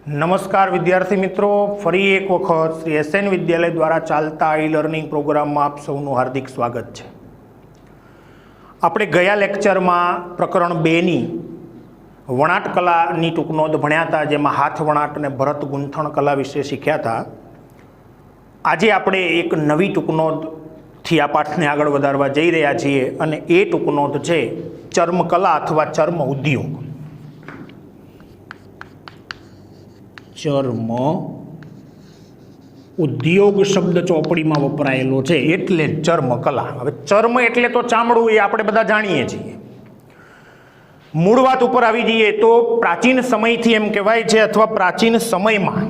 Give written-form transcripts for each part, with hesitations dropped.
નમસ્કાર વિદ્યાર્થી મિત્રો, ફરી એક વખત શ્રી એસએન વિદ્યાલય દ્વારા ચાલતા ઈ લર્નિંગ પ્રોગ્રામમાં આપ સૌનું હાર્દિક સ્વાગત છે. આપણે ગયા લેક્ચરમાં પ્રકરણ 2ની વણાટ કલાની ટૂંકનોંધ ભણ્યા હતા, જેમાં હાથ વણાટ અને ભરત ગૂંથણ કલા વિશે શીખ્યા હતા. આજે આપણે એક નવી ટૂંકનોંધથી આ પાઠને આગળ વધારવા જઈ રહ્યા છીએ અને એ ટૂંકનોંધ છે ચર્મકલા અથવા ચર્મ ઉદ્યોગ. ચર્મ ઉદ્યોગ શબ્દ ચોપડીમાં વપરાયેલો છે એટલે ચર્મકલા. હવે ચર્મ એટલે તો ચામડું, એ આપણે બધા જાણીએ છીએ. મૂળ વાત ઉપર આવી જઈએ તો પ્રાચીન સમયથી એમ કહેવાય છે, અથવા પ્રાચીન સમયમાં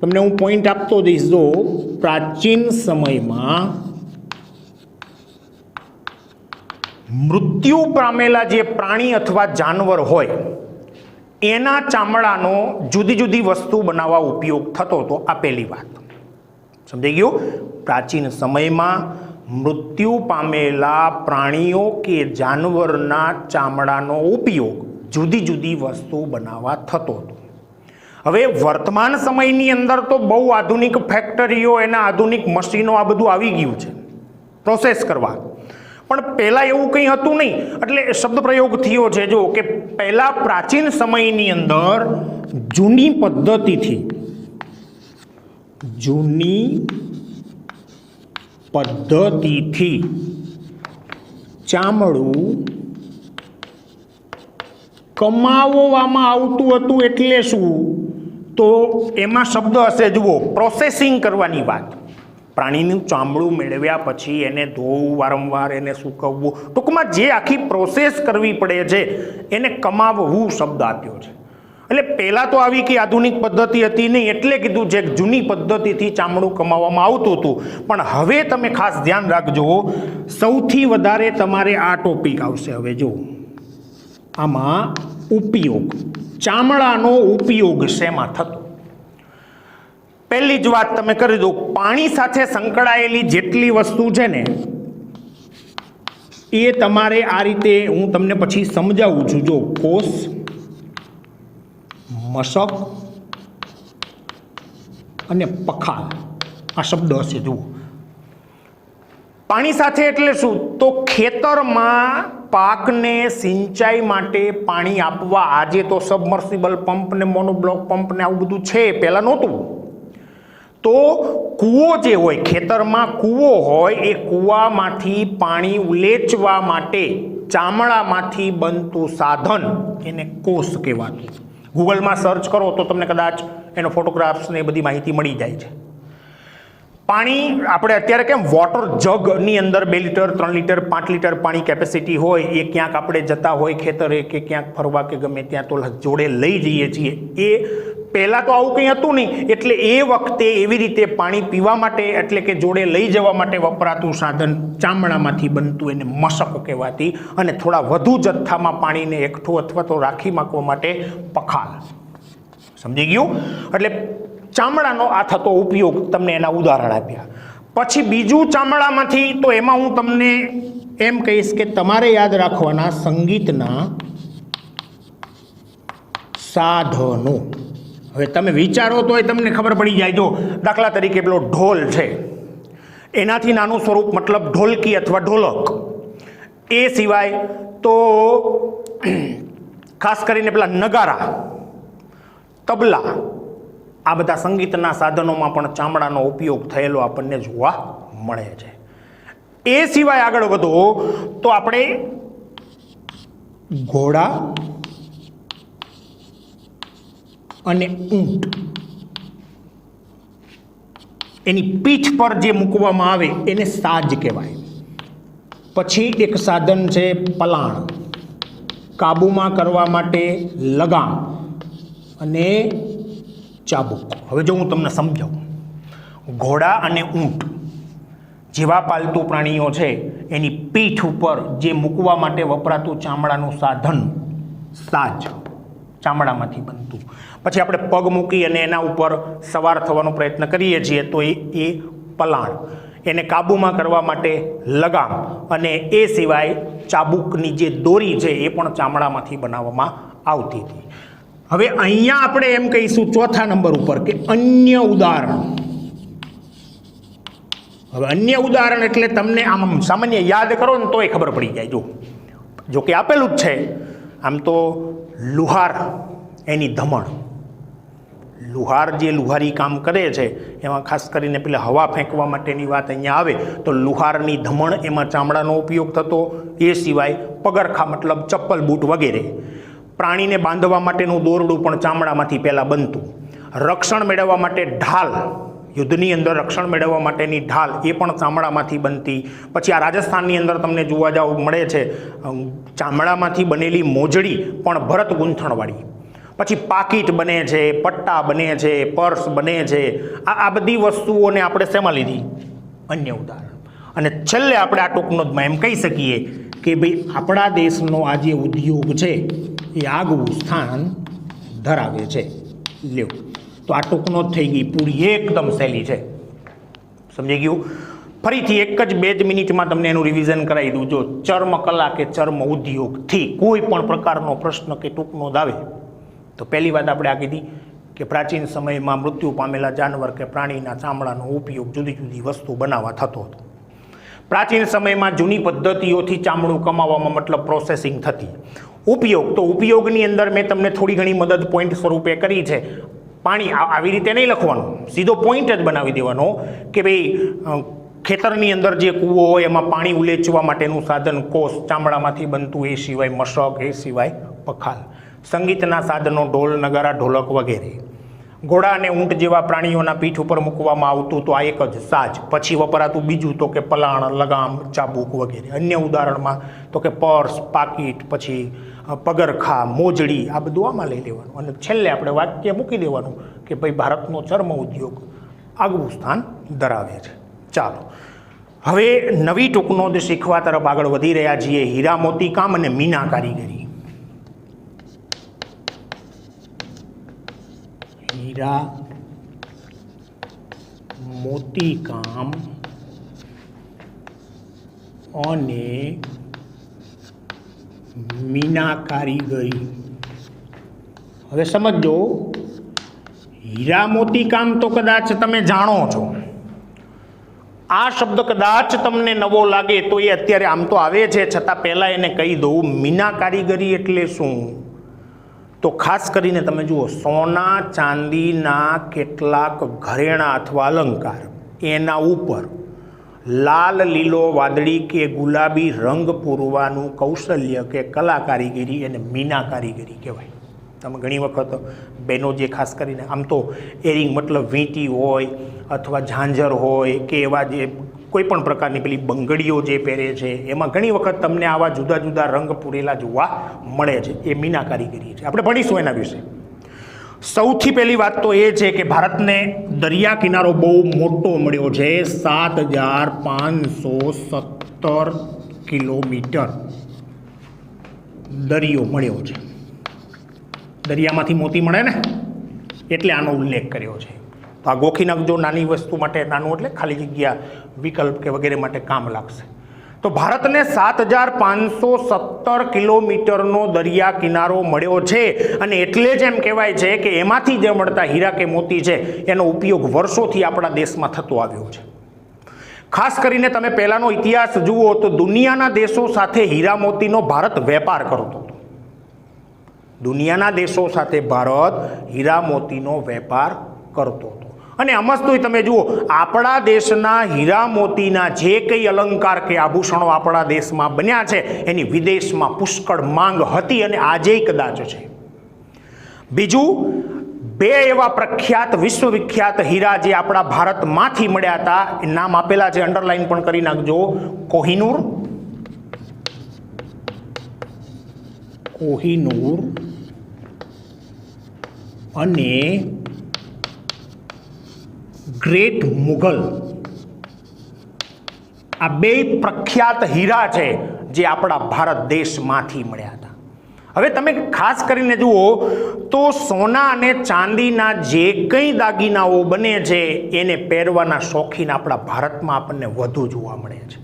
તમને હું પોઈન્ટ આપતો દઈશ. જો પ્રાચીન સમયમાં મૃત્યુ પામેલા જે પ્રાણી અથવા જાનવર હોય એના ચામડાનો જુદી જુદી વસ્તુ બનાવવા ઉપયોગ થતો હતો. આ પહેલી વાત સમજાઈ ગયું. પ્રાચીન સમયમાં મૃત્યુ પામેલા પ્રાણીઓ કે જાનવરના ચામડાનો ઉપયોગ જુદી જુદી વસ્તુ બનાવવા થતો હતો. હવે વર્તમાન સમયની અંદર તો બહુ આધુનિક ફેક્ટરીઓ, એના આધુનિક મશીનો, આ બધું આવી ગયું છે પ્રોસેસ કરવા. પણ પહેલાં એવું કંઈ હતું નહીં, એટલે શબ્દ પ્રયોગ થયો છે. જો કે પહેલાં પ્રાચીન સમયની અંદર જૂની પદ્ધતિથી ચામડું કમાવવામાં આવતું હતું. એટલે શું? તો એમાં શબ્દ હશે, જુઓ, પ્રોસેસિંગ કરવાની વાત. પ્રાણીનું ચામડું મેળવ્યા પછી એને ધોવું, વારંવાર એને સૂકવવું, ટૂંકમાં જે આખી પ્રોસેસ કરવી પડે છે એને કમાવવું શબ્દ આપ્યો છે. એટલે પહેલાં તો આવી કે આધુનિક પદ્ધતિ હતી નહીં, એટલે કીધું છે જૂની પદ્ધતિથી ચામડું કમાવવામાં આવતું હતું. પણ હવે તમે ખાસ ધ્યાન રાખજો, સૌથી વધારે તમારે આ ટોપિક આવશે. હવે જો આમાં ઉપયોગ, ચામડાનો ઉપયોગ શેમાં થતો. પહેલી જ વાત તમે કરી દો, પાણી સાથે સંકળાયેલી જેટલી વસ્તુ છે ને એ તમારે આ રીતે હું તમને પછી સમજાવું છું. જો કોસ, મશક અને પખાલ, આ શબ્દ હશે. જુઓ, પાણી સાથે એટલે શું? તો ખેતરમાં પાકને સિંચાઈ માટે પાણી આપવા. આજે તો સબમર્સિબલ પંપ ને મોનોબ્લોક પંપ ને આવું બધું છે, પહેલાં નહોતું. તો કૂવો જે હોય, ખેતરમાં કૂવો હોય, એ કૂવામાંથી પાણી ઉલેચવા માટે ચામડામાંથી બનતું સાધન એને કોસ કહેવાતું. ગૂગલમાં સર્ચ કરો તો તમને કદાચ એનો ફોટોગ્રાફ્સ ને એ બધી માહિતી મળી જાય છે. પાણી આપણે અત્યારે કેમ વોટર જગની અંદર 2 લીટર, 3 લીટર, 5 લીટર પાણી કેપેસિટી હોય, એ ક્યાંક આપણે જતા હોય ખેતરે કે ક્યાંક ફરવા કે ગમે ત્યાં તો જોડે લઈ જઈએ છીએ. એ પહેલાં તો આવું કંઈ હતું નહીં, એટલે એ વખતે એવી રીતે પાણી પીવા માટે, એટલે કે જોડે લઈ જવા માટે વપરાતું સાધન ચામડામાંથી બનતું, એને મશક કહેવાતી. અને થોડા વધુ જથ્થામાં પાણીને એકઠું અથવા તો રાખી મૂકવા માટે પખાલ. સમજી ગયું? એટલે ચામડાનો આ થતો ઉપયોગ, તમને એના ઉદાહરણ આપ્યા. પછી બીજું ચામડામાંથી, તો એમાં હું તમને એમ કહીશ કે તમારે યાદ રાખવાના સંગીતના સાધનો. હવે તમે વિચારો તો તમને ખબર પડી જાય. જો દાખલા તરીકે પેલો ઢોલ છે, એનાથી નાનું સ્વરૂપ મતલબ ઢોલકી અથવા ઢોલક. એ સિવાય તો ખાસ કરીને પેલા નગારા, તબલા, આ બધા સંગીતના સાધનોમાં પણ ચામડાનો ઉપયોગ થયેલો આપણને જોવા મળે છે. એ સિવાય આગળ વધો તો આપણે ઘોડા અને ઊંટ, એની પીઠ પર જે મૂકવામાં આવે એને સાજ કહેવાય. પછી એક સાધન છે પલાણ, કાબૂમાં કરવા માટે લગામ અને ચાબુક. હવે જો હું તમને સમજાવું, ઘોડા અને ઊંટ જેવા પાલતુ પ્રાણીઓ છે, એની પીઠ ઉપર જે મૂકવા માટે વપરાતું ચામડાનું સાધન સાજ, ચામડામાંથી બનતું. પછી આપણે પગ મૂકી અને એના ઉપર સવાર થવાનો પ્રયત્ન કરીએ છીએ તો એ પલાણ. એને કાબૂમાં કરવા માટે લગામ, અને એ સિવાય ચાબુકની જે દોરી છે એ પણ ચામડામાંથી બનાવવામાં આવતી હતી. હવે અહીંયા આપણે એમ કહીશું ચોથા નંબર ઉપર કે અન્ય ઉદાહરણ. હવે અન્ય ઉદાહરણ એટલે તમને આમ સામાન્ય યાદ કરો ને તોય ખબર પડી જાય. જો કે આપેલું જ છે આમ તો લુહાર એની ધમણ. લુહાર જે લુહારી કામ કરે છે એમાં ખાસ કરીને પેલા હવા ફેંકવા માટેની વાત અહીંયા આવે તો લુહારની ધમણ, એમાં ચામડાનો ઉપયોગ થતો. એ સિવાય પગરખા મતલબ ચપ્પલ બૂટ વગેરે. પ્રાણીને બાંધવા માટેનું દોરડું પણ ચામડામાંથી પહેલાં બનતું. રક્ષણ મેળવવા માટે ઢાલ, યુદ્ધની અંદર રક્ષણ મેળવવા માટેની ઢાલ એ પણ ચામડામાંથી બનતી. પછી આ રાજસ્થાનની અંદર તમને જોવા જાવ મળે છે ચામડામાંથી બનેલી મોજડી પણ ભરત ગૂંથણવાળી. પછી પાકીટ બને છે, પટ્ટા બને છે, પર્સ બને છે. આ બધી વસ્તુઓને આપણે શેમાં લીધી? અન્ય ઉદાહરણ. અને છેલ્લે આપણે આ ટૂંકનોટમાં એમ કહી શકીએ કે ભાઈ આપણા દેશનો આ જે ઉદ્યોગ છે એ આગવું સ્થાન ધરાવે છે. લ્યો, તો આ ટૂંકનોટ થઈ ગઈ પૂરી, એકદમ સહેલી છે. સમજી ગયું? ફરીથી એક જ 2 જ મિનિટમાં તમને એનું રિવિઝન કરાવી દઉં. જો ચર્મકલા કે ચર્મ ઉદ્યોગથી કોઈ પણ પ્રકારનો પ્રશ્ન કે ટૂંકનોટ આવે તો પહેલી વાત આપણે આ કીધી કે પ્રાચીન સમયમાં મૃત્યુ પામેલા જાનવર કે પ્રાણીના ચામડાનો ઉપયોગ જુદી જુદી વસ્તુ બનાવવા થતો હતો. પ્રાચીન સમયમાં જૂની પદ્ધતિઓથી ચામડું કમાવામાં મતલબ પ્રોસેસિંગ થતી. ઉપયોગ, તો ઉપયોગની અંદર મેં તમને થોડી ઘણી મદદ પોઈન્ટ સ્વરૂપે કરી છે. પાણી આવી રીતે નહીં લખવાનું, સીધો પોઈન્ટ જ બનાવી દેવાનો કે ભાઈ ખેતરની અંદર જે કૂવો હોય એમાં પાણી ઉલેચવા માટેનું સાધન કોસ ચામડામાંથી બનતું. એ સિવાય મશક, એ સિવાય પખાલ. સંગીતના સાધનો ઢોલ, નગારા, ઢોલક વગેરે. ઘોડા અને ઊંટ જેવા પ્રાણીઓના પીઠ ઉપર મૂકવામાં આવતું તો આ એક જ સાજ. પછી વપરાતું બીજું તો કે પલાણ, લગામ, ચાબુક વગેરે. અન્ય ઉદાહરણમાં તો કે પર્સ, પાકીટ, પછી પગરખા, મોજડી, આ બધું આમાં લઈ લેવાનું. અને છેલ્લે આપણે વાક્ય મૂકી દેવાનું કે ભાઈ ભારતનો ચર્મ ઉદ્યોગ આગવું સ્થાન ધરાવે છે. ચાલો હવે નવી ટૂંકનોટ શીખવા તરફ આગળ વધી રહ્યા છીએ. હીરા મોતી કામ અને મીના કારીગરી. હીરા મોતીકામ અને મીના કારીગરી. હવે સમજો, હીરા મોતીકામ તો કદાચ તમે જાણો છો. આ શબ્દ કદાચ તમને નવો લાગે તો એ અત્યારે આમ તો આવે છે, છતાં પહેલાં એને કહી દઉં. મીના કારીગરી એટલે શું? તો ખાસ કરીને તમે જુઓ, સોના ચાંદીના કેટલાક ઘરેણાં અથવા અલંકાર, એના ઉપર લાલ, લીલો, વાદળી કે ગુલાબી રંગ પૂરવાનું કૌશલ્ય કે કલા કારીગરી એને મીના કારીગરી કહેવાય. તમે ઘણી વખત બહેનો જે ખાસ કરીને આમ તો એરિંગ મતલબ વીંટી હોય અથવા ઝાંઝર હોય કે એવા જે કોઈ પણ પ્રકારની પેલી બંગડીઓ જે પહેરે છે એમાં ઘણી વખત તમને આવા જુદા જુદા રંગ પૂરેલા જોવા મળે છે. એ મીના કારીગરી છે. આપણે ભણીશું એના વિશે. સૌથી પહેલી વાત તો એ છે કે ભારતને દરિયા કિનારો બહુ મોટો મળ્યો છે. 7,517 કિલોમીટર દરિયો મળ્યો છે. દરિયામાંથી મોતી મળે ને એટલે આનો ઉલ્લેખ કર્યો છે. તો આ ગોખી નાખજો, નાની વસ્તુ માટે નાનું એટલે ખાલી જગ્યા વિકલ્પ કે વગેરે માટે કામ લાગશે. તો ભારતને 7,517 કિલોમીટરનો દરિયા કિનારો મળ્યો છે. અને એટલે જ એમ કહેવાય છે કે એમાંથી જે મળતા હીરા કે મોતી છે એનો ઉપયોગ વર્ષોથી આપણા દેશમાં થતો આવ્યો છે. ખાસ કરીને તમે પહેલાનો ઇતિહાસ જુઓ તો દુનિયાના દેશો સાથે હીરા મોતીનો ભારત વેપાર કરતો હતો. દુનિયાના દેશો સાથે ભારત હીરા મોતીનો વેપાર કરતો હતો. અને અમસ્તુય તમે જુઓ, આપણા દેશના હીરા મોતીના જે કંઈ અલંકાર કે આભૂષણો આપણા દેશમાં બન્યા છે એની વિદેશમાં પુષ્કળ માંગ હતી અને આજે કદાચ છે. બીજું, 2 એવા પ્રખ્યાત વિશ્વવિખ્યાત હીરા જે આપણા ભારતમાંથી મળ્યા હતા એ નામ આપેલા છે, અંડરલાઈન પણ કરી નાખજો. કોહિનૂર અને ગ્રેટ મુઘલ. આ 2 પ્રખ્યાત હીરા છે જે આપણા ભારત દેશમાંથી મળ્યા હતા. હવે તમે ખાસ કરીને જુઓ તો સોના અને ચાંદીના જે કંઈ દાગીનાઓ બને છે એને પહેરવાના શોખીન આપણા ભારતમાં આપણને વધુ જોવા મળે છે.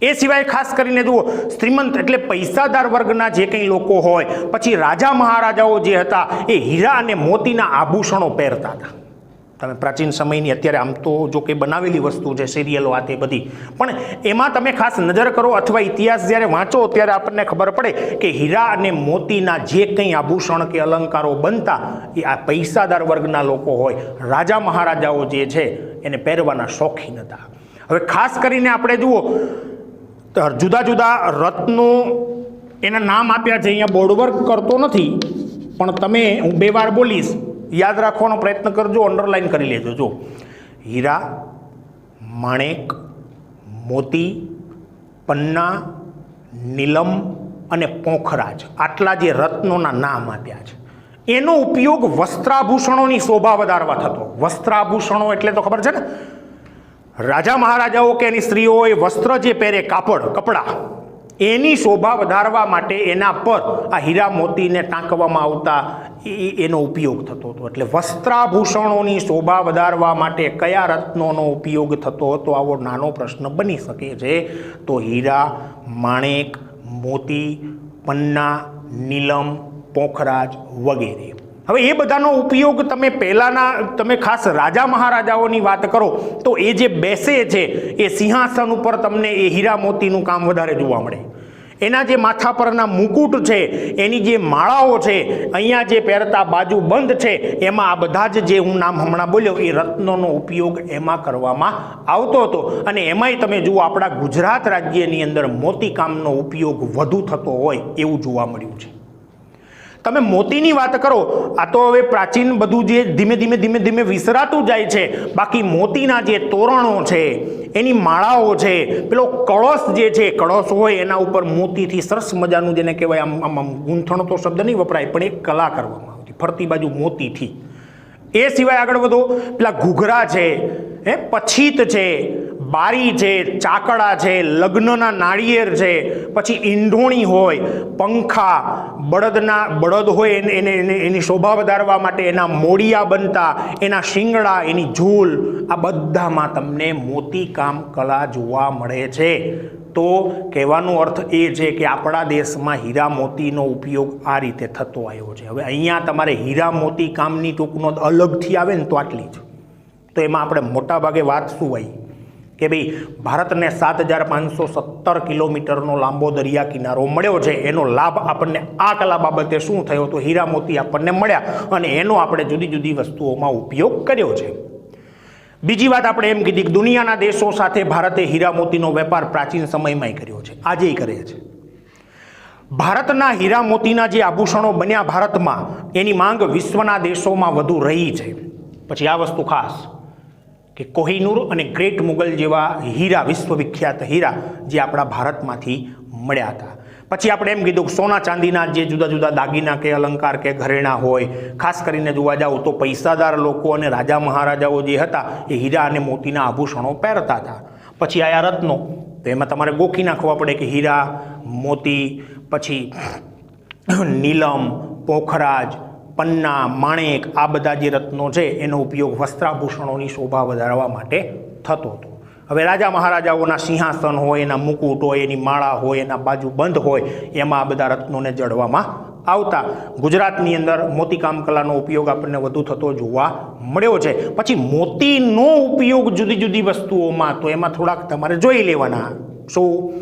એ સિવાય ખાસ કરીને જુઓ, શ્રીમંત એટલે પૈસાદાર વર્ગના જે કંઈ લોકો હોય, પછી રાજા મહારાજાઓ જે હતા એ હીરા અને મોતીના આભૂષણો પહેરતા હતા. તમે પ્રાચીન સમયની અત્યારે આમ તો જો કે બનાવેલી વસ્તુ છે, સિરિયલો આ તે બધી, પણ એમાં તમે ખાસ નજર કરો અથવા ઇતિહાસ જ્યારે વાંચો ત્યારે આપણને ખબર પડે કે હીરા અને મોતીના જે કંઈ આભૂષણ કે અલંકારો બનતા એ આ પૈસાદાર વર્ગના લોકો હોય, રાજા મહારાજાઓ જે છે એને પહેરવાના શોખીન હતા. હવે ખાસ કરીને આપણે જુઓ જુદા જુદા રત્નો એના નામ આપ્યા છે, અહીંયા બોર્ડ વર્ક કરતો નથી પણ તમે હું 2 વાર બોલીશ, યાદ રાખવાનો પ્રયત્ન કરજો, અંડરલાઈન કરી લેજો. જો હીરા, માણેક, મોતી, પન્ના, નીલમ અને પોખરાજ, આટલા જે રત્નોના નામ આપ્યા છે એનો ઉપયોગ વસ્ત્રાભૂષણોની શોભા વધારવા થતો. વસ્ત્રાભૂષણો એટલે તો ખબર છે ને, રાજા મહારાજાઓ કે એની સ્ત્રીઓ એ વસ્ત્ર જે પહેરે, કપડા, એની શોભા વધારવા માટે એના પર આ હીરા મોતીને ટાંકવામાં આવતા એનો ઉપયોગ થતો હતો. એટલે વસ્ત્રાભૂષણોની શોભા વધારવા માટે કયા રત્નોનો ઉપયોગ થતો હતો, આવો નાનો પ્રશ્ન બની શકે છે. તો હીરા, માણેક, મોતી, પન્ના, નીલમ, પોખરાજ વગેરે. હવે એ બધાનો ઉપયોગ તમે ખાસ રાજા મહારાજાઓની વાત કરો તો એ જે બેસે છે એ સિંહાસન ઉપર તમને એ હીરા મોતીનું કામ વધારે જોવા મળે. એના જે માથા પરના મુકુટ છે, એની જે માળાઓ છે, અહીંયા જે પહેરતા બાજુ બંધ છે, એમાં આ બધા જ જે હું નામ હમણાં બોલ્યો એ રત્નોનો ઉપયોગ એમાં કરવામાં આવતો હતો. અને એમાંય તમે જુઓ આપણા ગુજરાત રાજ્યની અંદર મોતીકામનો ઉપયોગ વધુ થતો હોય એવું જોવા મળ્યું છે. તમે મોતીની વાત કરો, આ તો હવે પ્રાચીન બધું જે ધીમે ધીમે વિસરાતું જાય છે. બાકી મોતીના જે તોરણો છે, એની માળાઓ છે, પેલો કળશ જે છે, કળશ હોય એના ઉપર મોતીથી સરસ મજાનું જેને કહેવાય આમ ગૂંથણો તો શબ્દ નહીં વપરાય પણ એક કલા કરવામાં આવતી ફરતી બાજુ મોતીથી. એ સિવાય આગળ વધો, પેલા ઘૂઘરા છે, પછીત છે, બારી છે, ચાકડા છે, લગ્નના નાળિયેર છે, પછી ઈંઢોણી હોય, પંખા, બળદ હોય એની શોભા વધારવા માટે એના મોડિયા બનતા, એના શિંગડા, એની ઝૂલ, આ બધામાં તમને મોતીકામ કલા જોવા મળે છે. તો કહેવાનો અર્થ એ છે કે આપણા દેશમાં હીરા મોતીનો ઉપયોગ આ રીતે થતો આવ્યો છે. હવે અહીંયા તમારે હીરા મોતી કામની ટૂંકનો અલગથી આવે ને તો આટલી જ. તો એમાં આપણે મોટાભાગે વાત શું હોય કે ભાઈ ભારતને 7,517 કિલોમીટરનો લાંબો દરિયા કિનારો મળ્યો છે. એનો લાભ આપણને આ કલા બાબતે શું થયો તો હીરા મોતી આપણને મળ્યા અને એનો આપણે જુદી જુદી વસ્તુઓમાં ઉપયોગ કર્યો છે. બીજી વાત આપણે એમ કીધી કે દુનિયાના દેશો સાથે ભારતે હીરા મોતીનો વેપાર પ્રાચીન સમયમાં કર્યો છે, આજે કરે છે. ભારતના હીરા મોતીના જે આભૂષણો બન્યા ભારતમાં, એની માંગ વિશ્વના દેશોમાં વધુ રહી છે. પછી આ વસ્તુ ખાસ કે કોહિનૂર અને ગ્રેટ મુગલ જેવા હીરા, વિશ્વવિખ્યાત હીરા જે આપણા ભારતમાંથી મળ્યા હતા. પછી આપણે એમ કીધું કે સોના ચાંદીના જે જુદા જુદા દાગીના કે અલંકાર કે ઘરેણા હોય, ખાસ કરીને જોવા જાવ તો પૈસાદાર લોકો અને રાજા મહારાજાઓ જે હતા એ હીરા અને મોતીના આભૂષણો પહેરતા હતા. પછી આયા રત્નો, તો એમાં તમારે ગોખી નાખવા પડે કે હીરા, મોતી, પછી નીલમ, પોખરાજ, પન્ના, માણેક, આ બધા જે રત્નો છે એનો ઉપયોગ વસ્ત્રાભૂષણોની શોભા વધારવા માટે થતો હતો. હવે રાજા મહારાજાઓના સિંહાસન હોય, એના મુકુટ હોય, એની માળા હોય, એના બાજુ બંધ હોય, એમાં આ બધા રત્નોને જડવામાં આવતા. ગુજરાતની અંદર મોતીકામ કલાનો ઉપયોગ આપણને વધુ થતો જોવા મળ્યો છે. પછી મોતીનો ઉપયોગ જુદી જુદી વસ્તુઓમાં, તો એમાં થોડાક તમારે જોઈ લેવાના. શું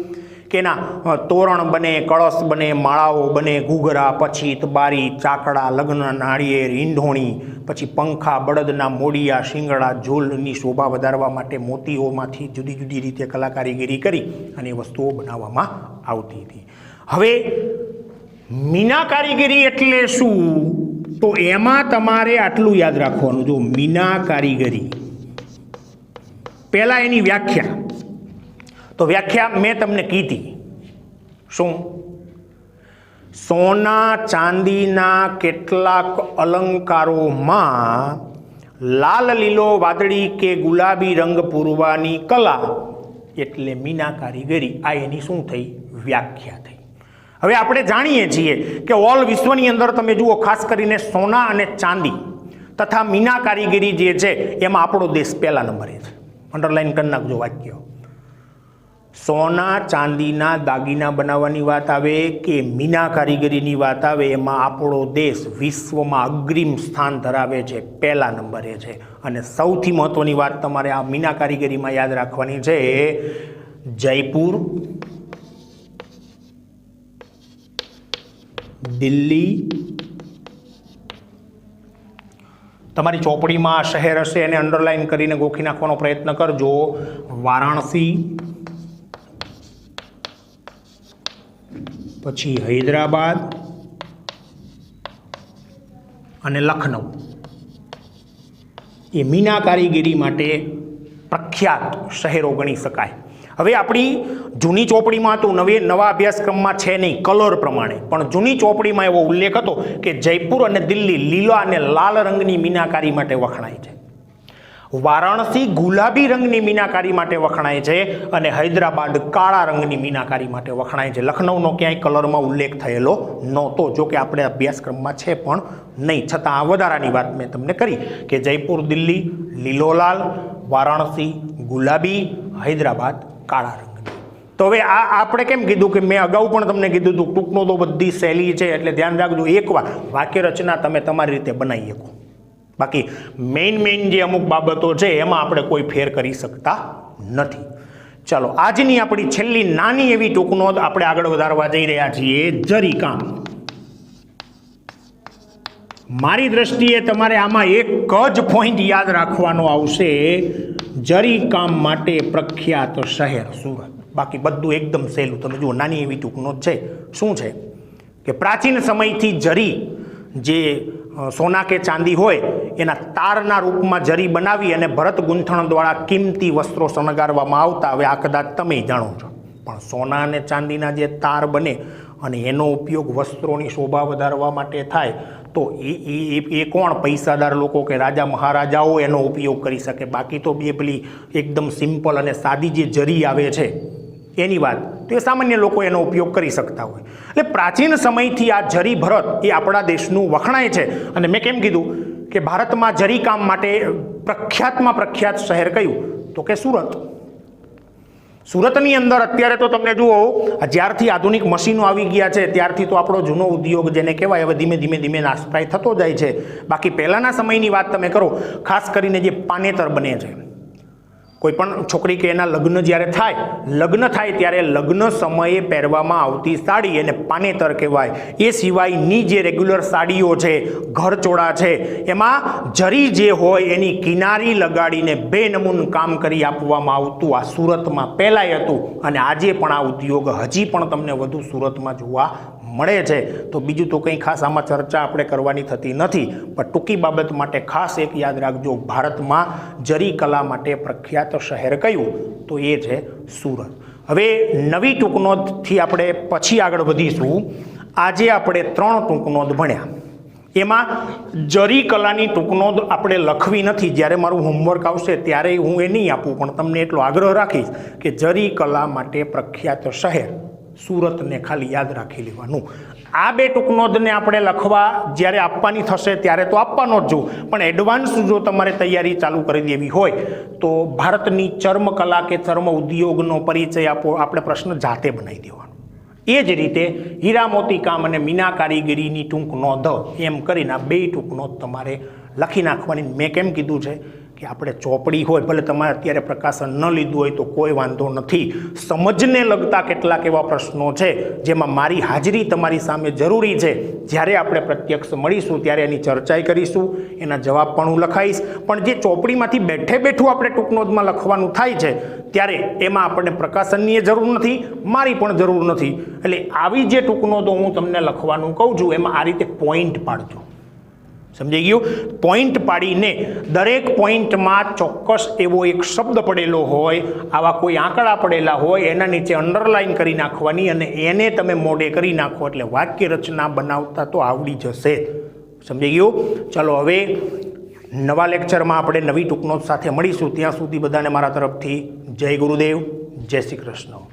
કે ના તોરણ બને, કળશ બને, માળાઓ બને, ઘૂઘરા, પછીત, બારી, ચાકડા, લગ્ન નાળિયેર, ઈંઢોણી, પછી પંખા, બળદના મોડિયા, શિંગડા, ઝૂલની શોભા વધારવા માટે મોતીઓમાંથી જુદી જુદી રીતે કલાકારીગીરી કરી અને એ વસ્તુઓ બનાવવામાં આવતી હતી. હવે મીના કારીગરી એટલે શું? તો એમાં તમારે આટલું યાદ રાખવાનું. જો મીના કારીગરી, પહેલા એની વ્યાખ્યા, તો વ્યાખ્યા મેં તમને કીધી. શું? સોના ચાંદીના કેટલાક અલંકારોમાં લાલ, લીલો, વાદળી કે ગુલાબી રંગ પૂરવાની કલા એટલે મીના કારીગરી. આ એની શું થઈ? વ્યાખ્યા થઈ. હવે આપણે જાણીએ છીએ કે ઓલ વિશ્વની અંદર તમે જુઓ, ખાસ કરીને સોના અને ચાંદી તથા મીના કારીગરી જે છે એમાં આપણો દેશ પહેલા નંબરે છે. અંડરલાઈન કરી નાખજો વાક્ય. સોના ચાંદીના દાગીના બનાવવાની વાત આવે કે મીના કારીગરીની વાત આવે, એમાં આપણો દેશ વિશ્વમાં અગ્રીમ સ્થાન ધરાવે છે, પહેલા નંબરે છે. અને સૌથી મહત્ત્વની વાત તમારે આ મીના કારીગરીમાં યાદ રાખવાની છે, જયપુર, દિલ્હી, તમારી ચોપડીમાં આ શહેર હશે એને અંડરલાઇન કરીને ગોખી નાખવાનો પ્રયત્ન કરજો. વારાણસી, પછી હૈદરાબાદ અને લખનઉ એ મીના કારીગરી માટે પ્રખ્યાત શહેરો ગણી શકાય. હવે આપણી જૂની ચોપડીમાં તો નવા અભ્યાસક્રમમાં છે નહીં કલર પ્રમાણે, પણ જૂની ચોપડીમાં એવો ઉલ્લેખ હતો કે જયપુર અને દિલ્હી લીલા અને લાલ રંગની મીનાકારી માટે વખણાય છે, વારાણસી ગુલાબી રંગની મીનાકારી માટે વખણાય છે અને હૈદરાબાદ કાળા રંગની મીનાકારી માટે વખણાય છે. લખનઉનો ક્યાંય કલરમાં ઉલ્લેખ થયેલો નહોતો, જો કે આપણે અભ્યાસક્રમમાં છે પણ નહીં, છતાં આ વધારાની વાત મેં તમને કરી કે જયપુર દિલ્હી લીલો લાલ, વારાણસી ગુલાબી, હૈદરાબાદ કાળા રંગની. તો હવે આ આપણે કેમ કીધું કે મેં અગાઉ પણ તમને કીધું હતું ટૂંકનો તો બધી શૈલી છે, એટલે ધ્યાન રાખજો એકવાર વાક્ય રચના તમે તમારી રીતે બનાવી શકો. બાકી મેઇન જે અમુક બાબતો છે એમાં આપણે કોઈ ફેર કરી શકતા નથી. ચાલો આજની આપણી છેલ્લી નાની એવી ટૂંકનોંધ આપણે આગળ વધારવા જઈ રહ્યા છીએ, જરી કામ. મારી દ્રષ્ટિએ તમારે આમાં એક જ પોઈન્ટ યાદ રાખવાનો આવશે, જરી કામ માટે પ્રખ્યાત શહેર સુરત. બાકી બધું એકદમ સહેલું. તમે જુઓ નાની એવી ટૂંકનોંધ છે. શું છે કે પ્રાચીન સમયથી જરી જે સોના કે ચાંદી હોય એના તારના રૂપમાં જરી બનાવી અને ભરત ગૂંથણ દ્વારા કિંમતી વસ્ત્રો શણગારવામાં આવતા. હવે આ કદાચ તમે જાણો છો, પણ સોના અને ચાંદીના જે તાર બને અને એનો ઉપયોગ વસ્ત્રોની શોભા વધારવા માટે થાય તો એ કોણ? પૈસાદાર લોકો કે રાજા મહારાજાઓ એનો ઉપયોગ કરી શકે. બાકી તો બે પેલી એકદમ સિમ્પલ અને સાદી જે જરી આવે છે એની વાત તો એ સામાન્ય લોકો એનો ઉપયોગ કરી શકતા હોય. એટલે પ્રાચીન સમયથી આ જરી ભરત એ આપણા દેશનું વખણાય છે. અને મેં કેમ કીધું કે ભારતમાં જરી કામ માટે પ્રખ્યાતમાં પ્રખ્યાત શહેર કયું? તો કે સુરત. સુરતની અંદર અત્યારે તો તમને જુઓ જ્યારથી આધુનિક મશીનો આવી ગયા છે ત્યારથી તો આપણો જૂનો ઉદ્યોગ જેને કહેવાય હવે ધીમે ધીમે નાશપ્રાય થતો જાય છે. બાકી પહેલાંના સમયની વાત તમે કરો, ખાસ કરીને જે પાનેતર બને છે, કોઈ પણ છોકરી કે એના લગ્ન જ્યારે લગ્ન થાય ત્યારે લગ્ન સમયે પહેરવામાં આવતી સાડી એને પાનેતર કહેવાય. એ સિવાયની જે રેગ્યુલર સાડીઓ છે, ઘરચોળા છે, એમાં જરી જે હોય એની કિનારી લગાડીને બેનમૂન કામ કરી આપવામાં આવતું. આ સુરતમાં પહેલાંય હતું અને આજે પણ આ ઉદ્યોગ હજી પણ તમને વધુ સુરતમાં જોવા મળે છે. તો બીજું તો કંઈ ખાસ આમાં ચર્ચા આપણે કરવાની થતી નથી, પણ ટૂંકી બાબત માટે ખાસ એક યાદ રાખજો, ભારતમાં જરી કલા માટે પ્રખ્યાત શહેર કયું? તો એ છે સુરત. હવે નવી ટૂંકનોંધથી આપણે પછી આગળ વધીશું. આજે આપણે 3 ટૂંકનોંધ ભણ્યા, એમાં જરી કલાની ટૂંકનોંધ આપણે લખવી નથી. જ્યારે મારું હોમવર્ક આવશે ત્યારે હું એ નહીં આપું, પણ તમને એટલો આગ્રહ રાખીશ કે જરી કલા માટે પ્રખ્યાત શહેર સુરતને ખાલી યાદ રાખી લેવાનું. આ 2 ટૂંકનોંધને આપણે લખવા જ્યારે આપવાની થશે ત્યારે તો આપવાનો જ છું, પણ એડવાન્સ જો તમારે તૈયારી ચાલુ કરી દેવી હોય તો ભારતની ચર્મકલા કે ચર્મ ઉદ્યોગનો પરિચય આપો, આપણે પ્રશ્ન જાતે બનાવી દેવાનો. એ જ રીતે હીરા મોતી કામ અને મીના કારીગરીની ટૂંકનોંધ એમ કરીને આ 2 ટૂંકનોંધ તમારે લખી નાખવાની. મેં કેમ કીધું છે કે આપણે ચોપડી હોય, ભલે તમારે અત્યારે પ્રકાશન ન લીધું હોય તો કોઈ વાંધો નથી, સમજને લગતા કેટલાક એવા પ્રશ્નો છે જેમાં મારી હાજરી તમારી સામે જરૂરી છે. જ્યારે આપણે પ્રત્યક્ષ મળીશું ત્યારે એની ચર્ચા કરીશું, એના જવાબ પણ હું લખાઈશ. પણ જે ચોપડીમાંથી બેઠું આપણે ટૂંકનોંધમાં લખવાનું થાય છે ત્યારે એમાં આપણને પ્રકાશનની જરૂર નથી, મારી પણ જરૂર નથી. એટલે આવી જે ટૂંકનોંધો હું તમને લખવાનું કહું છું એમાં આ રીતે પોઈન્ટ પાડજો. સમજાઈ ગયું? પોઈન્ટ પાડીને દરેક પોઈન્ટમાં ચોક્કસ એવો એક શબ્દ પડેલો હોય, આવા કોઈ આંકડા પડેલા હોય, એના નીચે અંડરલાઈન કરી નાખવાની અને એને તમે મોઢે કરી નાખો એટલે વાક્ય રચના બનાવતા તો આવડી જશે. સમજાઈ ગયું? ચલો હવે નવા લેક્ચરમાં આપણે નવી ટૂંકનોંધ સાથે મળીશું. ત્યાં સુધી બધાને મારા તરફથી જય ગુરુદેવ, જય શ્રી કૃષ્ણ.